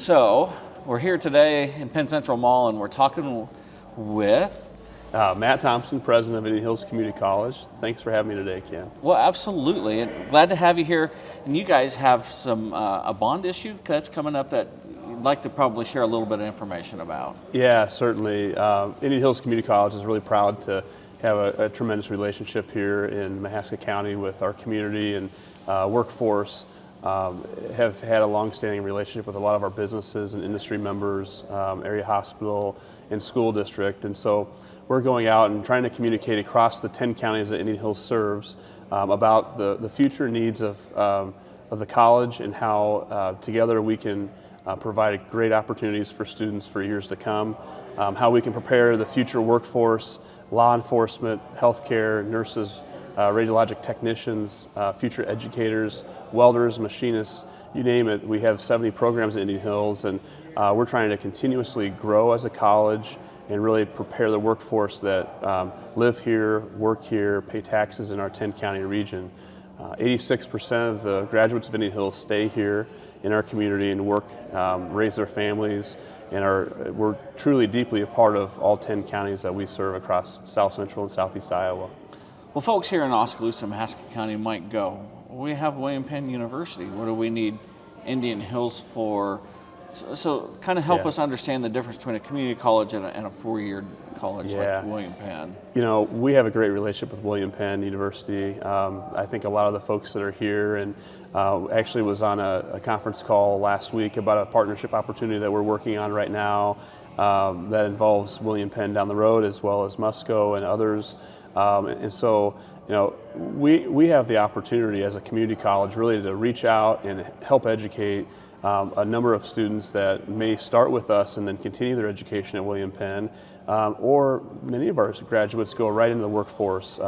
So we're here today in Penn Central Mall, and we're talking with Matt Thompson, president of Indian Hills Community College. Thanks for having me today, Ken. Well, absolutely, and glad to have you here. And you guys have some a bond issue that's coming up that you'd like to probably share a little bit of information about. Yeah, certainly. Indian Hills Community College is really proud to have a tremendous relationship here in Mahaska County with our community and workforce. Have had a long-standing relationship with a lot of our businesses and industry members, area hospital and school district, and so we're going out and trying to communicate across the 10 counties that Indian Hills serves about the future needs of the college and how together we can provide great opportunities for students for years to come, how we can prepare the future workforce, law enforcement, healthcare, nurses, radiologic technicians, future educators, welders, machinists, you name it. We have 70 programs at Indian Hills, and we're trying to continuously grow as a college and really prepare the workforce that live here, work here, pay taxes in our 10-county region. 86% of the graduates of Indian Hills stay here in our community and work, raise their families, and we're truly deeply a part of all 10 counties that we serve across South Central and Southeast Iowa. Well, folks here in Oskaloosa, Mahaska County might go, we have William Penn University. What do we need Indian Hills for? So kind of help us understand the difference between a community college and a four-year college like William Penn. You know, we have a great relationship with William Penn University. I think a lot of the folks that are here, and actually was on a conference call last week about a partnership opportunity that we're working on right now that involves William Penn down the road as well as Musco and others. And so, you know, we have the opportunity as a community college really to reach out and help educate a number of students that may start with us and then continue their education at William Penn, or many of our graduates go right into the workforce.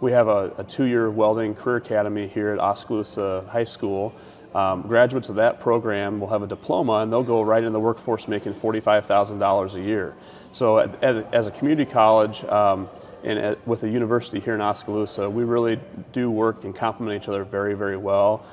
We have a two-year welding career academy here at Oskaloosa High School. Graduates of that program will have a diploma and they'll go right into the workforce making $45,000 a year. So as a community college, and with a university here in Oskaloosa, we really do work and complement each other very, very well.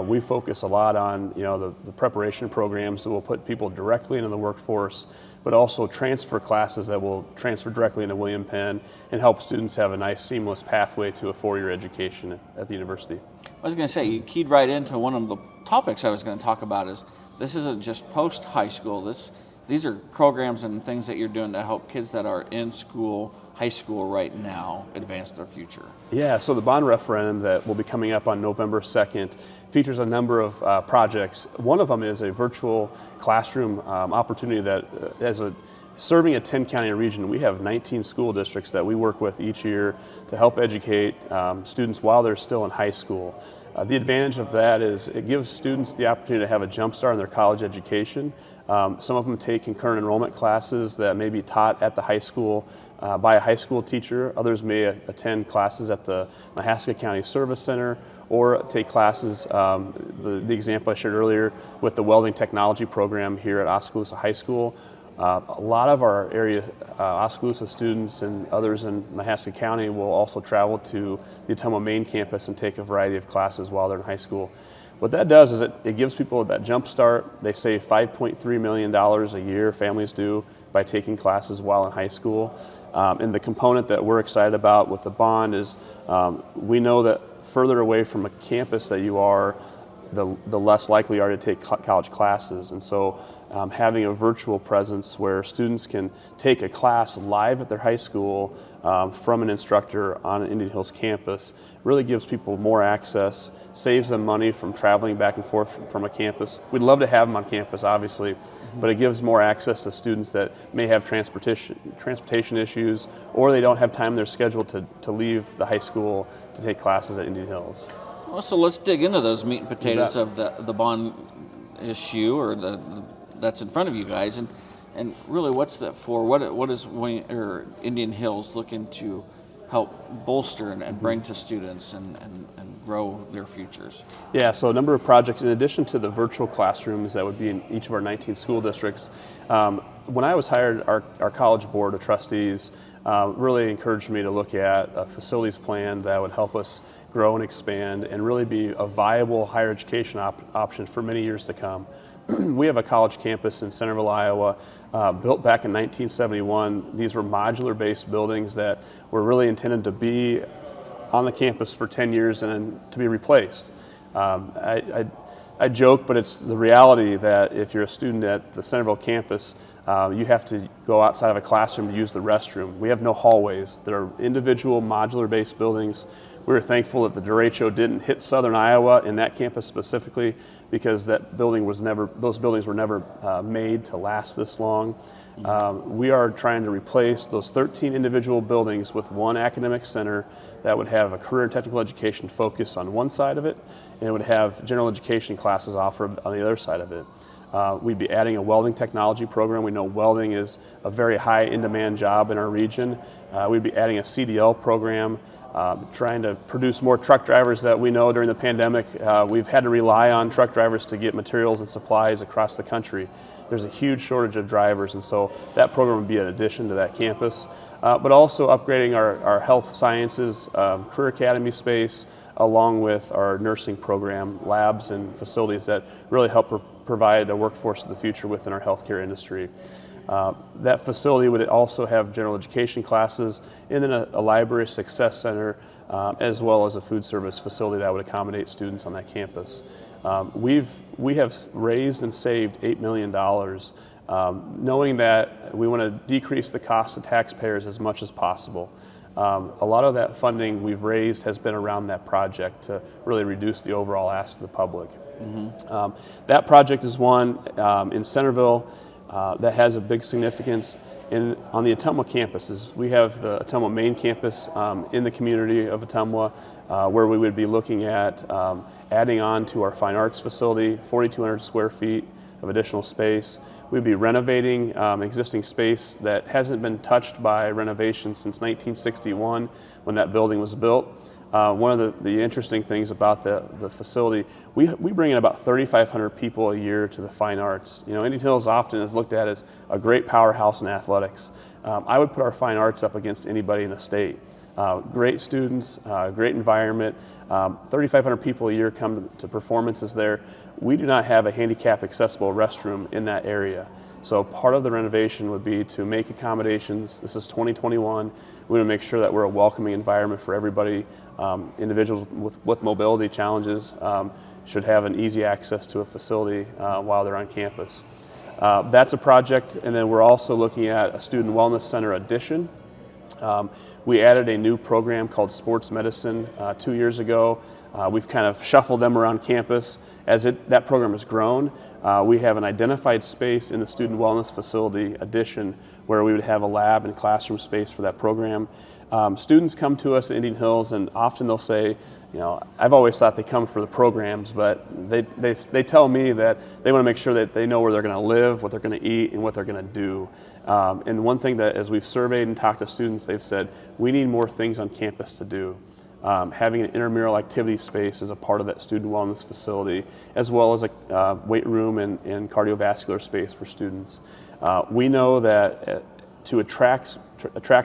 We focus a lot on the preparation programs that will put people directly into the workforce, but also transfer classes that will transfer directly into William Penn and help students have a nice seamless pathway to a four-year education at the university. I was going to say, you keyed right into one of the topics I was going to talk about. Is this isn't just post-high school. These are programs and things that you're doing to help kids that are in school, high school right now, advance their future. Yeah, so the bond referendum that will be coming up on November 2nd features a number of projects. One of them is a virtual classroom opportunity that serving a 10-county region, we have 19 school districts that we work with each year to help educate students while they're still in high school. The advantage of that is it gives students the opportunity to have a jump start in their college education. Some of them take concurrent enrollment classes that may be taught at the high school by a high school teacher. Others may attend classes at the Mahaska County Service Center or take classes, the example I shared earlier with the welding technology program here at Oskaloosa High School. A lot of our area Oskaloosa students and others in Mahaska County will also travel to the Ottumwa main campus and take a variety of classes while they're in high school. What that does is it gives people that jump start. They save $5.3 million a year, families do, by taking classes while in high school. And the component that we're excited about with the bond is we know that further away from a campus that you are, the less likely you are to take college classes. And so having a virtual presence where students can take a class live at their high school from an instructor on an Indian Hills campus really gives people more access, saves them money from traveling back and forth from a campus. We'd love to have them on campus, obviously, but it gives more access to students that may have transportation issues, or they don't have time in their schedule to leave the high school to take classes at Indian Hills. Well, so let's dig into those meat and potatoes of the bond issue, or that's in front of you guys, and really what's that for? What is Indian Hills looking to help bolster and bring to students and grow their futures? Yeah, so a number of projects in addition to the virtual classrooms that would be in each of our 19 school districts. When I was hired, our college board of trustees really encouraged me to look at a facilities plan that would help us grow and expand and really be a viable higher education option for many years to come. We have a college campus in Centerville, Iowa, built back in 1971. These were modular-based buildings that were really intended to be on the campus for 10 years and then to be replaced. I joke, but it's the reality that if you're a student at the Centerville campus, you have to go outside of a classroom to use the restroom. We have no hallways. There are individual modular-based buildings. We were thankful that the derecho didn't hit southern Iowa in that campus specifically, because those buildings were never made to last this long. We are trying to replace those 13 individual buildings with one academic center that would have a career and technical education focus on one side of it, and it would have general education classes offered on the other side of it. We'd be adding a welding technology program. We know welding is a very high in-demand job in our region. We'd be adding a CDL program, trying to produce more truck drivers. That we know during the pandemic, we've had to rely on truck drivers to get materials and supplies across the country. There's a huge shortage of drivers, and so that program would be an addition to that campus. But also upgrading our health sciences career academy space, along with our nursing program, labs and facilities that really help provide a workforce of the future within our healthcare industry. That facility would also have general education classes, and then a library success center, as well as a food service facility that would accommodate students on that campus. We have raised and saved $8 million, knowing that we want to decrease the cost to taxpayers as much as possible. A lot of that funding we've raised has been around that project to really reduce the overall ask to the public. Mm-hmm. That project is one in Centerville that has a big significance. On the Ottumwa campuses, we have the Ottumwa main campus in the community of Ottumwa, where we would be looking at adding on to our fine arts facility, 4,200 square feet of additional space. We'd be renovating existing space that hasn't been touched by renovation since 1961 when that building was built. One of the interesting things about the facility, we bring in about 3,500 people a year to the fine arts. You know, Indian Hills often is looked at as a great powerhouse in athletics. I would put our fine arts up against anybody in the state. Great students, great environment. 3,500 people a year come to performances there. We do not have a handicap accessible restroom in that area. So part of the renovation would be to make accommodations. This is 2021. We want to make sure that we're a welcoming environment for everybody. Individuals with mobility challenges should have an easy access to a facility while they're on campus. That's a project, and then we're also looking at a student wellness center addition. We added a new program called sports medicine 2 years ago. We've kind of shuffled them around campus. As that program has grown, we have an identified space in the student wellness facility addition where we would have a lab and classroom space for that program. Students come to us at Indian Hills, and often they'll say, you know, I've always thought they come for the programs, but they tell me that they want to make sure that they know where they're going to live, what they're going to eat, and what they're going to do. And one thing that, as we've surveyed and talked to students, they've said, we need more things on campus to do. Having an intramural activity space is a part of that student wellness facility, as well as a weight room and cardiovascular space for students. We know that to attract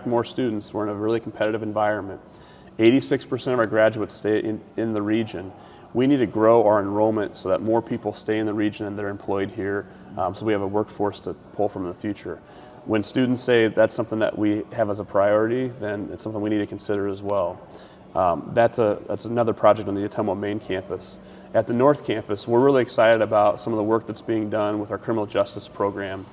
more students, we're in a really competitive environment. 86% of our graduates stay in the region. We need to grow our enrollment so that more people stay in the region and they're employed here, so we have a workforce to pull from in the future. When students say that's something that we have as a priority, then it's something we need to consider as well. That's another project on the Ottumwa main campus. At the North Campus, we're really excited about some of the work that's being done with our criminal justice program.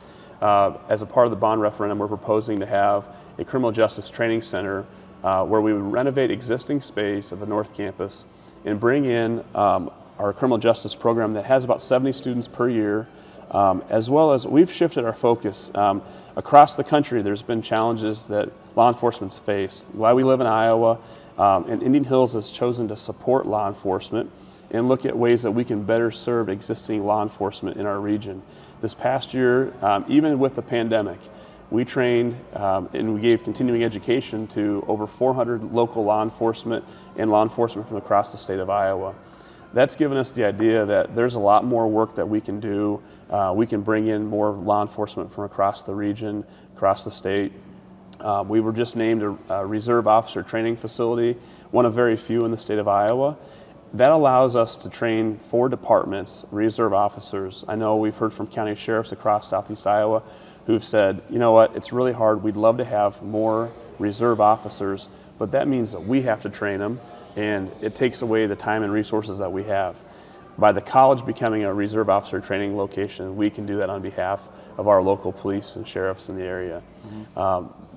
As a part of the bond referendum, we're proposing to have a criminal justice training center where we would renovate existing space at the North Campus and bring in our criminal justice program that has about 70 students per year, as well as we've shifted our focus. Across the country, there's been challenges that law enforcement's faced. While we live in Iowa, and Indian Hills has chosen to support law enforcement and look at ways that we can better serve existing law enforcement in our region. This past year, even with the pandemic, we trained and we gave continuing education to over 400 local law enforcement and law enforcement from across the state of Iowa. That's given us the idea that there's a lot more work that we can do. We can bring in more law enforcement from across the region, across the state. We were just named a reserve officer training facility, one of very few in the state of Iowa. That allows us to train 4 departments, reserve officers. I know we've heard from county sheriffs across southeast Iowa who've said, you know what, it's really hard. We'd love to have more reserve officers, but that means that we have to train them, and it takes away the time and resources that we have. By the college becoming a reserve officer training location, we can do that on behalf of our local police and sheriffs in the area.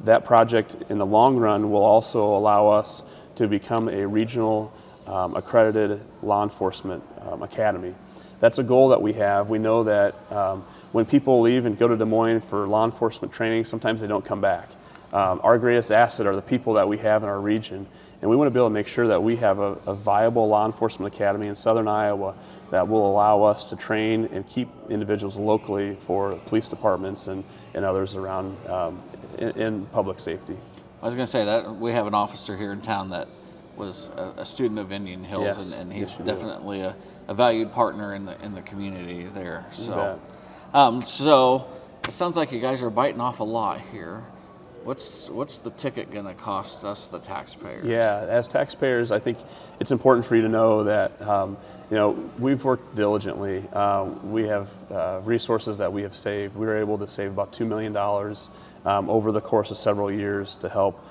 That project in the long run will also allow us to become a regional accredited law enforcement academy. That's a goal that we have. We know that when people leave and go to Des Moines for law enforcement training, sometimes they don't come back. Our greatest asset are the people that we have in our region, and we want to be able to make sure that we have a viable law enforcement academy in southern Iowa that will allow us to train and keep individuals locally for police departments and others around in public safety. I was going to say that we have an officer here in town that was a student of Indian Hills, Yes, and he's yes, you definitely a valued partner in the community there. You So, bet. so it sounds like you guys are biting off a lot here. What's the ticket going to cost us, the taxpayers? Yeah, as taxpayers, I think it's important for you to know that we've worked diligently. We have resources that we have saved. We were able to save about $2 million over the course of several years to help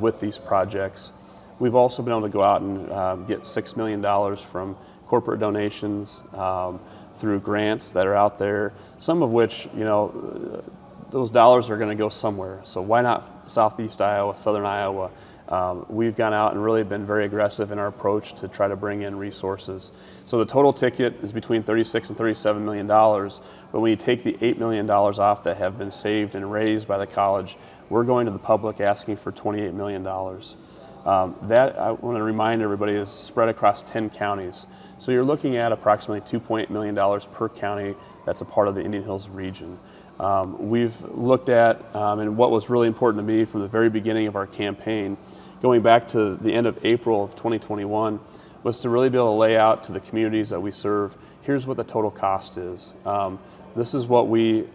with these projects. We've also been able to go out and get $6 million from corporate donations through grants that are out there, some of which, those dollars are going to go somewhere. So why not Southeast Iowa, Southern Iowa? We've gone out and really been very aggressive in our approach to try to bring in resources. So the total ticket is between $36 and $37 million, but when you take the $8 million off that have been saved and raised by the college, we're going to the public asking for $28 million. That, I want to remind everybody, is spread across 10 counties. So you're looking at approximately $2.8 million per county that's a part of the Indian Hills region. We've looked at, and what was really important to me from the very beginning of our campaign, going back to the end of April of 2021, was to really be able to lay out to the communities that we serve, here's what the total cost is. This is what we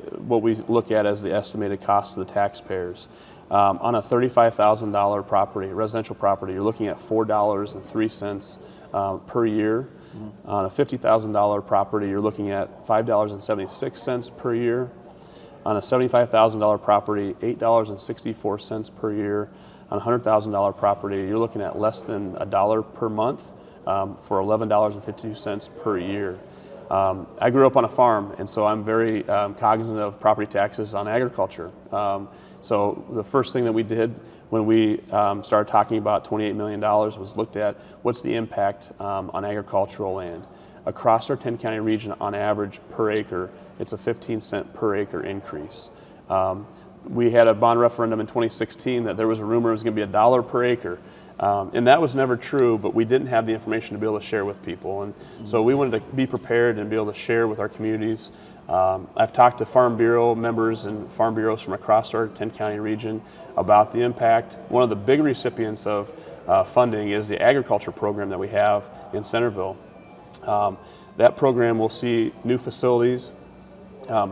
look at as the estimated cost to the taxpayers. On a $35,000 property, residential property, you're looking at $4.03 per year. On a $50,000 property, you're looking at $5.76 per year. On a $75,000 property, $8.64 per year. On a $100,000 property, you're looking at less than $1 per month for $11.52 per year. I grew up on a farm, and so I'm very cognizant of property taxes on agriculture. So the first thing that we did when we started talking about $28 million was looked at what's the impact on agricultural land. Across our 10-county region, on average per acre, it's a 15-cent per acre increase. We had a bond referendum in 2016 that there was a rumor it was going to be $1 per acre. And that was never true, but we didn't have the information to be able to share with people. And so we wanted to be prepared and be able to share with our communities. I've talked to Farm Bureau members and Farm Bureaus from across our 10-county region about the impact. One of the big recipients of funding is the agriculture program that we have in Centerville. That program will see new facilities,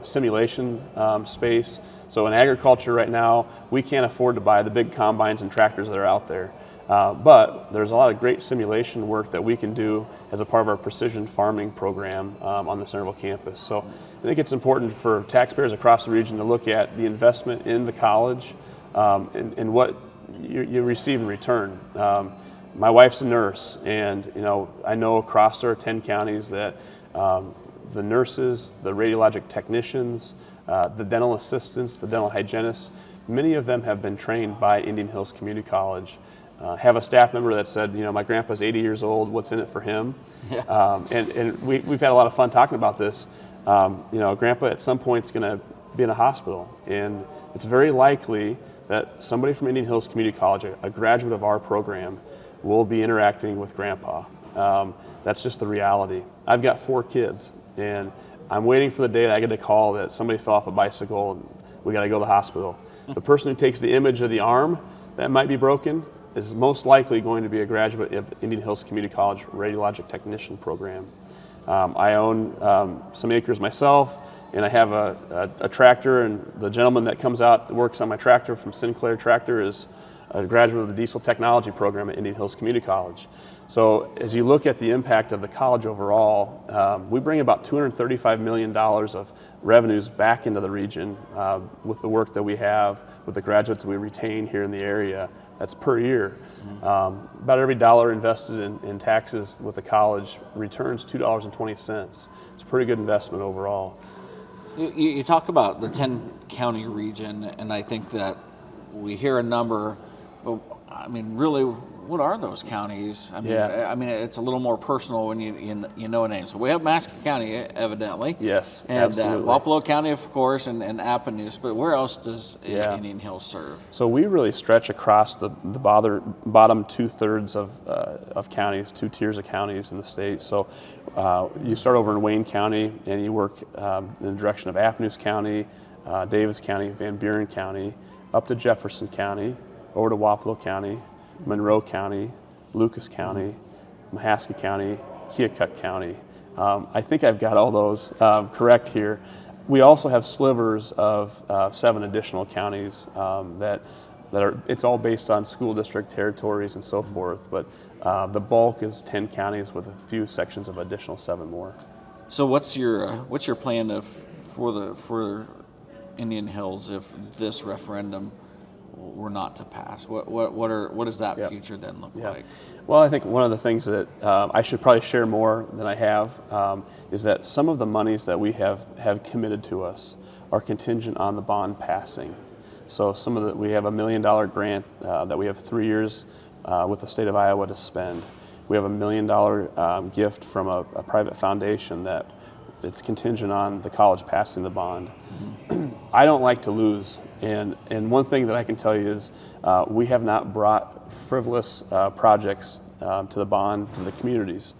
simulation space. So in agriculture right now, we can't afford to buy the big combines and tractors that are out there. But there's a lot of great simulation work that we can do as a part of our precision farming program on the Centerville campus. So I think it's important for taxpayers across the region to look at the investment in the college and what you receive in return. My wife's a nurse, and I know across our 10 counties that the nurses, the radiologic technicians, the dental assistants, the dental hygienists, many of them have been trained by Indian Hills Community College. Have a staff member that said, my grandpa's 80 years old, what's in it for him? Yeah. And we've had a lot of fun talking about this. Grandpa at some point is going to be in a hospital, and it's very likely that somebody from Indian Hills Community College, a graduate of our program, will be interacting with Grandpa. That's just the reality. I've got 4 kids, and I'm waiting for the day that I get a call that somebody fell off a bicycle and we got to go to the hospital. The person who takes the image of the arm that might be broken is most likely going to be a graduate of Indian Hills Community College Radiologic Technician program. I own some acres myself, and I have a tractor, and the gentleman that comes out that works on my tractor from Sinclair Tractor is a graduate of the diesel technology program at Indian Hills Community College. So as you look at the impact of the college overall, we bring about $235 million of revenues back into the region with the work that we have, with the graduates we retain here in the area. That's per year. About every dollar invested in taxes with the college returns $2.20. It's a pretty good investment overall. You talk about the 10-county region, and I think that we hear a number, but I mean, really, what are those counties? I mean, it's a little more personal when you know a name. So we have Massachusetts County, evidently. Yes, and, absolutely. Wapello County, of course, and Appanoose. But where else does Indian Hills serve? So we really stretch across the bottom 2/3 of counties, 2 tiers of counties in the state. So you start over in Wayne County, and you work in the direction of Appanoose County, Davis County, Van Buren County, up to Jefferson County, over to Wapello County, Monroe County, Lucas County, Mahaska County, Keokuk County. I think I've got all those correct here. We also have slivers of 7 additional counties that are, it's all based on school district territories and so forth, but the bulk is 10 counties with a few sections of additional 7 more. So what's your plan for Indian Hills if this referendum were not to pass? What does that future then look like? Well, I think one of the things that I should probably share more than I have is that some of the monies that we have committed to us are contingent on the bond passing. So we have $1 million grant that we have 3 years with the state of Iowa to spend. We have $1 million gift from a private foundation that it's contingent on the college passing the bond. Mm-hmm. I don't like to lose, and one thing that I can tell you is we have not brought frivolous projects to the bond, to the communities.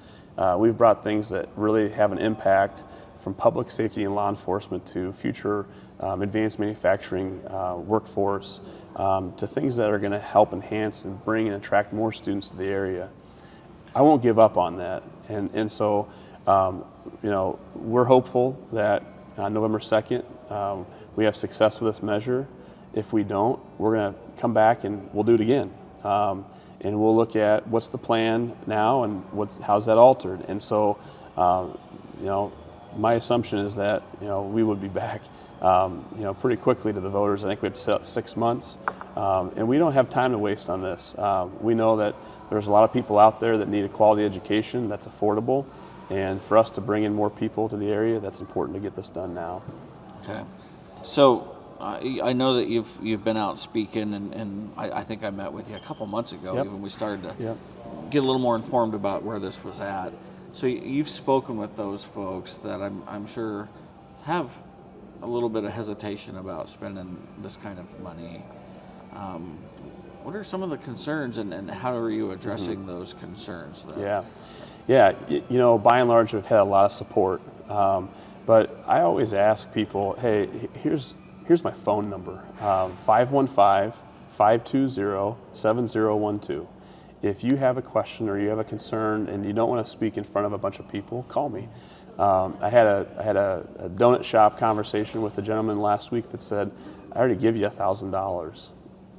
We've brought things that really have an impact, from public safety and law enforcement to future advanced manufacturing workforce, to things that are going to help enhance and bring and attract more students to the area. I won't give up on that, and so we're hopeful that on November 2nd we have success with this measure. If we don't, we're going to come back and we'll do it again, and we'll look at what's the plan now and how's that altered. And so my assumption is that we would be back pretty quickly to the voters. I think we had 6 months, and we don't have time to waste on this. We know that there's a lot of people out there that need a quality education that's affordable, and for us to bring in more people to the area, that's important to get this done now. Okay, so I know that you've been out speaking, and I think I met with you a couple months ago. Yep. Even we started to get a little more informed about where this was at. So you've spoken with those folks that I'm sure have a little bit of hesitation about spending this kind of money. What are some of the concerns, and how are you addressing those concerns? Yeah. By and large, we've had a lot of support. But I always ask people, hey, here's my phone number, 515-520-7012. If you have a question or you have a concern and you don't want to speak in front of a bunch of people, call me. I had a donut shop conversation with a gentleman last week that said, I already give you $1,000.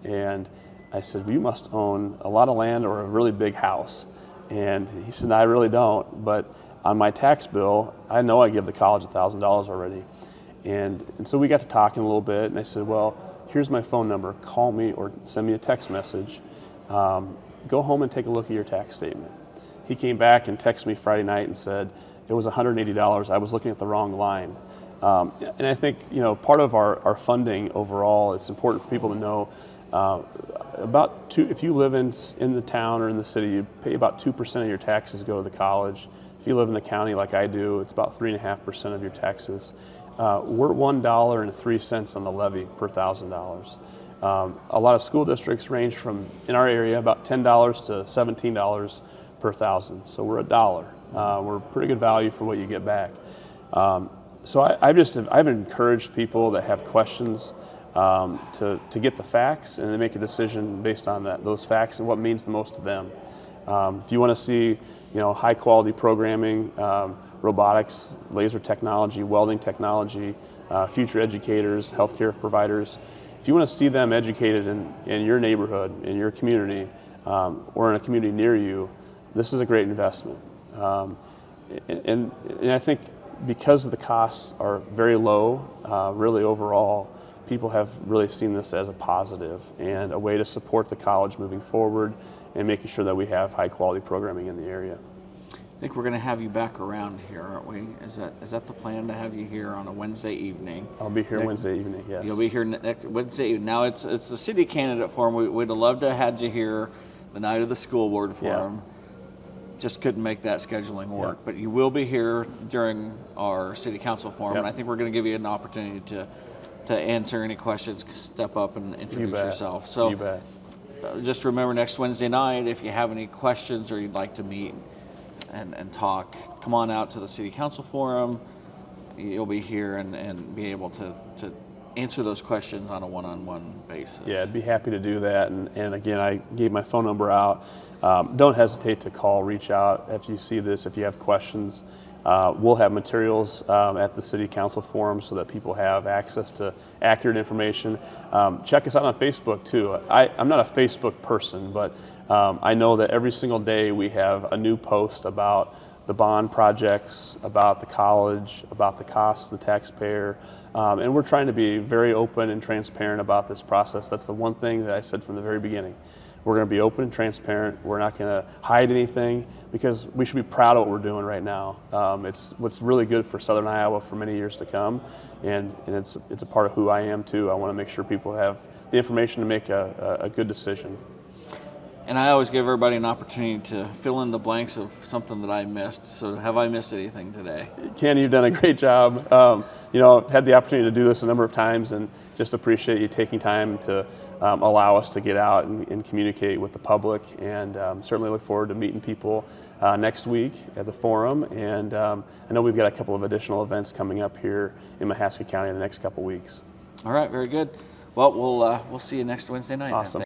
And I said, well, you must own a lot of land or a really big house. And he said, no, I really don't, but on my tax bill, I know I give the college $1,000 already. And so we got to talking a little bit, and I said, well, here's my phone number. Call me or send me a text message. Go home and take a look at your tax statement. He came back and texted me Friday night and said, it was $180. I was looking at the wrong line. And I think, part of our funding overall, it's important for people to know if you live in the town or in the city, you pay about 2% of your taxes go to the college. If you live in the county like I do, it's about 3.5% of your taxes. We're $1.03 on the levy per $1,000. A lot of school districts range from, in our area, about $10 to $17 per $1,000. So we're $1. We're pretty good value for what you get back. So I've encouraged people that have questions to get the facts and then make a decision based on those facts and what means the most to them. If you want to see high quality programming, robotics, laser technology, welding technology, future educators, healthcare providers. If you want to see them educated in your neighborhood, in your community, or in a community near you, this is a great investment. And I think because the costs are very low, really overall, people have really seen this as a positive and a way to support the college moving forward and making sure that we have high quality programming in the area. I think we're going to have you back around here, aren't we? Is that the plan, to have you here on a Wednesday evening? I'll be here Wednesday evening, yes. You'll be here next Wednesday evening. Now it's the city candidate forum. We'd have loved to have had you here the night of the school board forum. Just couldn't make that scheduling work. But you will be here during our city council forum, and I think we're going to give you an opportunity to answer any questions, step up and introduce yourself. So you bet. Just remember, next Wednesday night, if you have any questions or you'd like to meet and talk, come on out to the city council forum. You'll be here and be able to answer those questions on a one-on-one basis. Yeah, I'd be happy to do that. And again, I gave my phone number out. Don't hesitate to call, reach out if you see this, if you have questions. We'll have materials at the city council forum so that people have access to accurate information. Check us out on Facebook too. I'm not a Facebook person, but I know that every single day we have a new post about the bond projects, about the college, about the costs of the taxpayer. And we're trying to be very open and transparent about this process. That's the one thing that I said from the very beginning. We're going to be open and transparent. We're not going to hide anything, because we should be proud of what we're doing right now. It's what's really good for Southern Iowa for many years to come, and it's a part of who I am too. I want to make sure people have the information to make a good decision. And I always give everybody an opportunity to fill in the blanks of something that I missed. So have I missed anything today? Ken, you've done a great job. I've had the opportunity to do this a number of times, and just appreciate you taking time to allow us to get out and communicate with the public, and certainly look forward to meeting people next week at the forum. And I know we've got a couple of additional events coming up here in Mahaska County in the next couple weeks. All right, very good. Well, we'll see you next Wednesday night. Awesome.